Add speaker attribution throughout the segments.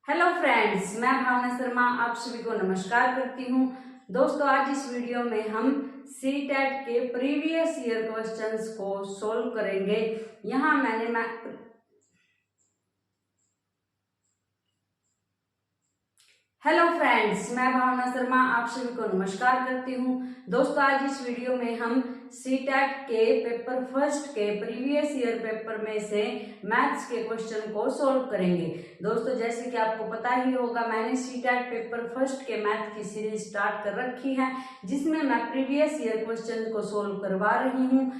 Speaker 1: Hello friends, मैं भावना शर्मा आप सभी को नमस्कार करती हूँ। दोस्तों, आज इस वीडियो में हम सीटेट के प्रीवियस ईयर क्वेश्चंस को सोल्व करेंगे। यहाँ हेलो फ्रेंड्स, मैं भावना शर्मा आप सभी को नमस्कार करती हूँ। दोस्तों, आज इस वीडियो में हम सीटेट के पेपर फर्स्ट के प्रीवियस ईयर पेपर में से मैथ्स के क्वेश्चन को सोल्व करेंगे। दोस्तों, जैसे कि आपको पता ही होगा, मैंने सीटेट पेपर फर्स्ट के मैथ की सीरीज स्टार्ट कर रखी है, जिसमें मैं प्रीवियस ईयर क्वेश्चन को सोल्व करवा रही हूँ।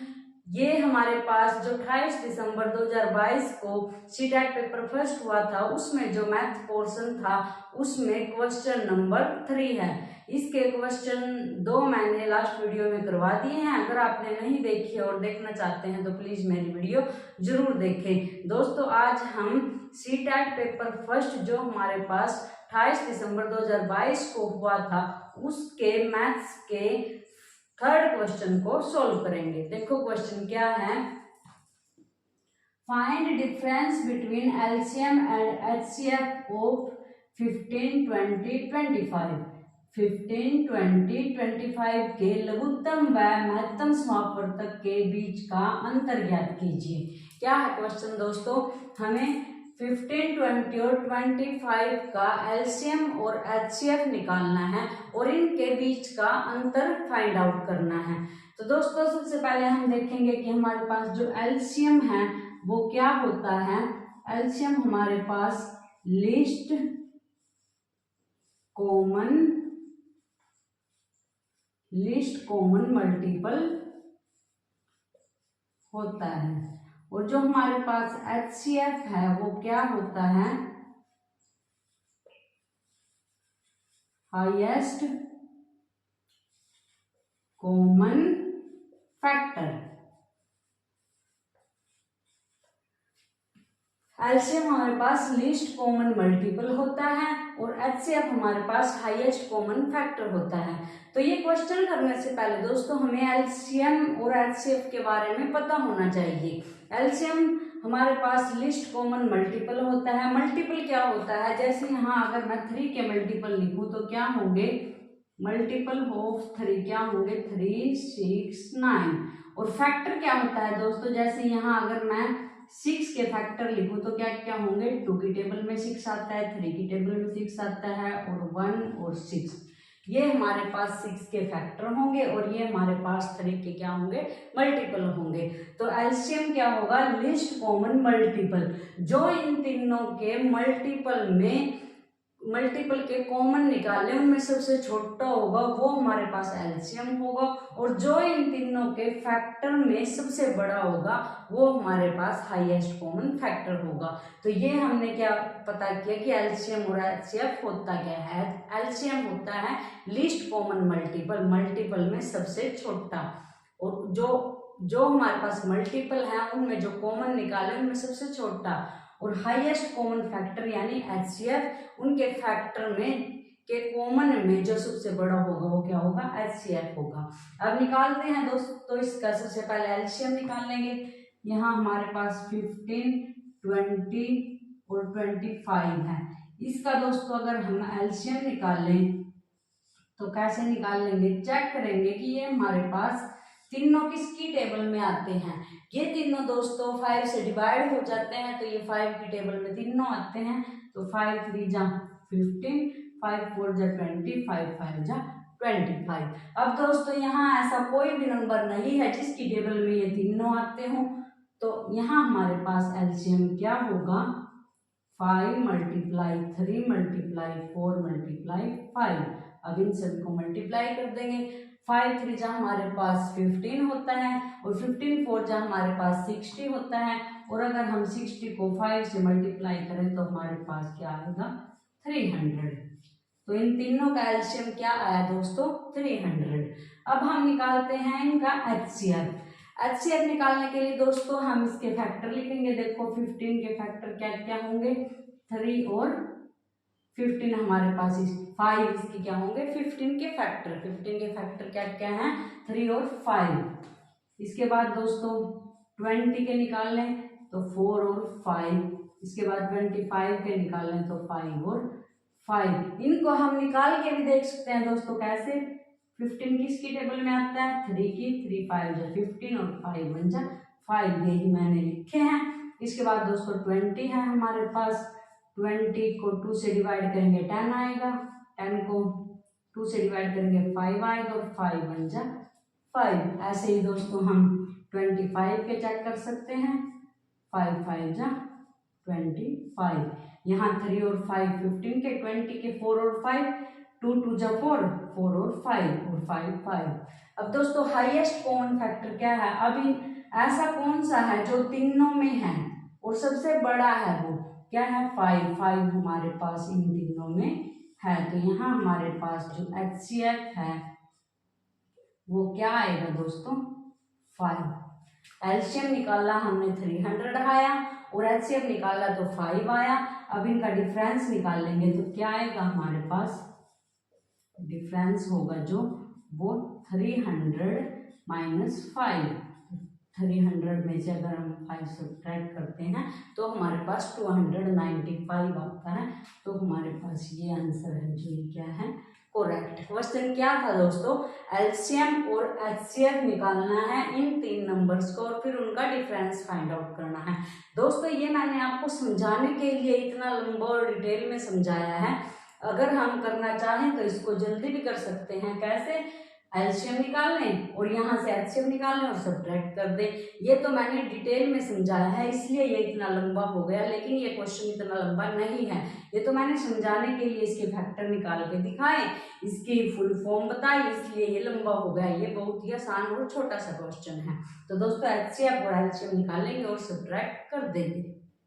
Speaker 1: ये हमारे पास जो 28 दिसंबर 2022 को सीटेट पेपर फर्स्ट हुआ था, उसमें जो मैथ पोर्शन था उसमें क्वेश्चन नंबर 3 है। इसके क्वेश्चन 2 मैंने लास्ट वीडियो में करवा दिए हैं। अगर आपने नहीं देखी और देखना चाहते हैं तो प्लीज मेरी वीडियो जरूर देखें। दोस्तों, आज हम सीटेट पेपर फर्स्ट जो हमारे पास 28 दिसंबर 2022 को हुआ था, उसके मैथ्स के थर्ड क्वेश्चन को सोल्व करेंगे। देखो क्वेश्चन क्या है। Find difference between LCM and HCF of 15, 20, 25। 15, 20, 25 के लघुत्तम व महत्तम समापवर्तक के बीच का अंतर ज्ञात कीजिए। क्या है क्वेश्चन दोस्तों? हमें 15, 20 और 25 का एलसीएम और एचसीएफ निकालना है और इनके बीच का अंतर फाइंड आउट करना है। तो दोस्तों, सबसे पहले हम देखेंगे कि हमारे पास जो एलसीएम है वो क्या होता है। एलसीएम हमारे पास लीस्ट कॉमन मल्टीपल होता है, और जो हमारे पास एचसीएफ है वो क्या होता है, हाईएस्ट कॉमन फैक्टर। एलसीएम हमारे पास लीस्ट कॉमन मल्टीपल होता है और एचसीएफ हमारे पास हाईएस्ट कॉमन फैक्टर होता है। तो ये क्वेश्चन करने से पहले दोस्तों हमें एलसीएम और एचसीएफ के बारे में पता होना चाहिए। एलसीएम हमारे पास लिस्ट कॉमन मल्टीपल होता है। मल्टीपल क्या होता है? जैसे यहाँ अगर मैं 3 के मल्टीपल लिखूं तो क्या होंगे? मल्टीपल ऑफ 3 क्या होंगे? 3, 6, 9। और फैक्टर क्या होता है दोस्तों? जैसे यहाँ अगर मैं 6 के फैक्टर लिखूं तो क्या क्या होंगे? 2 की टेबल में 6 आता है, 3 की टेबल में 6 आता है, और 1 और 6, ये हमारे पास 6 के फैक्टर होंगे और ये हमारे पास 3 के क्या होंगे? मल्टीपल होंगे। तो एलसीएम क्या होगा? List common multiple. जो इन तीनों के मल्टीपल के कॉमन निकाले उनमें सबसे छोटा होगा वो हमारे पास एलसीएम होगा, और जो इन तीनों के फैक्टर में सबसे बड़ा होगा वो हमारे पास हाईएस्ट कॉमन फैक्टर होगा। तो ये हमने क्या पता किया कि एलसीएम और एचसीएफ होता क्या है? एलसीएम होता है लीस्ट कॉमन मल्टीपल में सबसे छोटा, और जो हमारे पास मल्टीपल है उनमें जो कॉमन निकाले उनमें सबसे छोटा, और हाईएस्ट कॉमन फैक्टर यानी एचसीएफ उनके फैक्टर में के कॉमन में जो सबसे बड़ा होगा वो क्या होगा? एचसीएफ होगा। अब निकालते हैं दोस्तों। तो इसका सबसे पहले एलसीएम निकाल लेंगे। यहाँ हमारे पास 15, 20 और 25 है। इसका दोस्तों अगर हम एलसीएम निकालें तो कैसे निकाल लेंगे? चेक करेंगे कि ये हमारे पास तीनों किसकी टेबल में आते हैं। ये तीनों दोस्तों 5 से डिवाइड हो जाते हैं, तो ये 5 की टेबल में तीनों आते हैं। तो 5 3 जा 15, 5 4 जा 20, 5 5 जा 25। अब दोस्तों यहाँ ऐसा कोई भी नंबर नहीं है जिसकी टेबल में ये तीनों आते हों, तो यहाँ हमारे पास एलसीएम क्या होगा? 5 मल्टीप्लाई 3 मल्टीप्लाई 4 मल्टीप्लाई 5। अब इन सभी को मल्टीप्लाई कर देंगे। 5 3 जा हमारे पास 15 होता है, और 15 4 जा हमारे पास 60 होता है, और अगर हम 60 को 5 से मल्टीप्लाई करें तो हमारे पास क्या आएगा? 300। तो इन तीनों का एलसीएम क्या आया दोस्तों? 300। अब हम निकालते हैं इनका एचसीएफ। एचसीएफ निकालने के लिए दोस्तों हम इसके फैक्टर लिखेंगे। देखो 15 के फैक्टर क्या क्या होंगे? 3 और 15 हमारे पास 5 इसके क्या होंगे? 15 के फैक्टर क्या क्या हैं? 3 और 5। इसके बाद दोस्तों 20 के निकाल लें तो 4 और 5 इसके बाद 25 के निकालें तो 5 और 5, इनको हम निकाल के भी देख सकते हैं दोस्तों। कैसे? 15 किसकी टेबल में आता है? 3 की। 3 5 जा 15 और 5 1 जा 5, यही मैंने लिखे हैं। इसके बाद दोस्तों 20 है हमारे पास। 20 को 2 से डिवाइड करेंगे 10 आएगा, 10 को 2 से डिवाइड करेंगे 5 आएगा और 5 1 जा 5। ऐसे ही दोस्तों हम 25 के चेक कर सकते हैं। 5 5 जा 25, यहाँ 3 और 5 15 के, 20 के 4 और 5, 2 2 जा 4, 4 और 5 और 5 5। अब दोस्तों हाईएस्ट कॉमन फैक्टर क्या है? अभी ऐसा कौन सा है जो तीनों में है और सबसे बड़ा है? वो क्या है? 5 5 हमारे पास इन तीनों में है। तो यहाँ हमारे पास जो HCF है वो क्या आएगा दोस्तों? 5। एलसीएम निकाला हमने 300 आया और HCF निकाला तो 5 आया। अब इनका डिफरेंस निकाल लेंगे तो क्या आएगा हमारे पास? डिफरेंस होगा जो वो 300 माइनस 5। 300 में से अगर हम 5 सब्ट्रैक्ट करते हैं तो हमारे पास 295 आता है। तो हमारे पास ये आंसर है जो ये क्या है? करेक्ट। क्वेश्चन क्या था दोस्तों? एलसीएम और HCF निकालना है इन 3 नंबर्स को और फिर उनका डिफरेंस फाइंड आउट करना है। दोस्तों ये मैंने आपको समझाने के लिए इतना लंबा और डिटेल में समझाया है। अगर हम करना चाहें तो इसको जल्दी भी कर सकते हैं। कैसे? एलसीएम निकाल लें और यहाँ से HCF निकाल लें और सब्ट्रैक्ट कर दें। ये तो मैंने डिटेल में समझाया है इसलिए ये इतना लंबा हो गया, लेकिन ये क्वेश्चन इतना लंबा नहीं है। ये तो मैंने समझाने के लिए इसके फैक्टर निकाल के दिखाए, इसकी फुल फॉर्म बताई, इसलिए ये लंबा हो गया। ये बहुत ही आसान और छोटा सा क्वेश्चन है। तो दोस्तों HCF और LCM निकालेंगे और सब्ट्रैक्ट कर देंगे।